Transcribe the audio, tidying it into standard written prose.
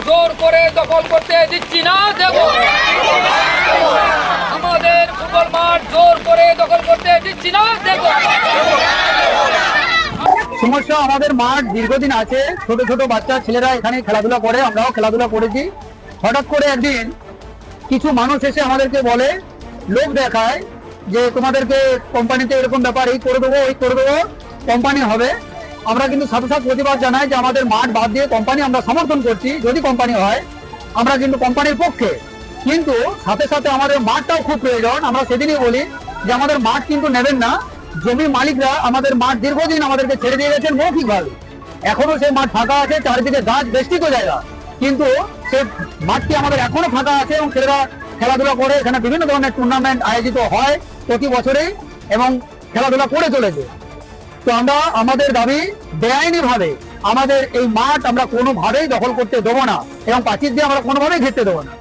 জোর করে দখল করতে দিচ্ছি না, দেব না। আমাদের ফুটবল মাঠ জোর করে দখল করতে দিচ্ছি না, দেব না। সমস্যা, আমাদের মাঠ দীর্ঘদিন আছে, ছোট ছোট বাচ্চা ছেলেরা এখানে খেলাধুলা করে, আমরাও খেলাধুলা করেছি। হঠাৎ করে একদিন কিছু মানুষ এসে আমাদেরকে বলে, লোক দেখায় যে তোমাদেরকে কোম্পানিতে এরকম ব্যাপার, এই করে দেবো ওই করে দেবো, কোম্পানি হবে। আমরা কিন্তু সাথে সাথে প্রতিবাদ জানাই যে আমাদের মাঠ বাদ দিয়ে কোম্পানি আমরা সমর্থন করছি, যদি কোম্পানি হয় আমরা কিন্তু কোম্পানির পক্ষে, কিন্তু সাথে সাথে আমাদের মাঠটাও খুব প্রয়োজন। আমরা সেদিনই বলি যে আমাদের মাঠ কিন্তু নেবেন না, জমি মালিকরা আমাদের মাঠ দীর্ঘদিন আমাদেরকে ছেড়ে দিয়ে গেছেন মৌখিকভাবে, এখনো সেই মাঠ ফাঁকা আছে, চারিদিকে গাছ বেষ্টিত জায়গা, কিন্তু সেই মাঠটি আমাদের এখনো ফাঁকা আছে এবং ছেলেরা খেলাধুলা করে। এখানে বিভিন্ন ধরনের টুর্নামেন্ট আয়োজিত হয় প্রতি বছরেই এবং খেলাধুলা করে চলেছে। তো আমরা আমাদের দাবি, বেআইনি ভাবে আমাদের এই মাঠ আমরা কোনোভাবেই দখল করতে দেবো না এবং পাঁচিল দিয়ে আমরা কোনোভাবেই ঘেরতে দেবো না।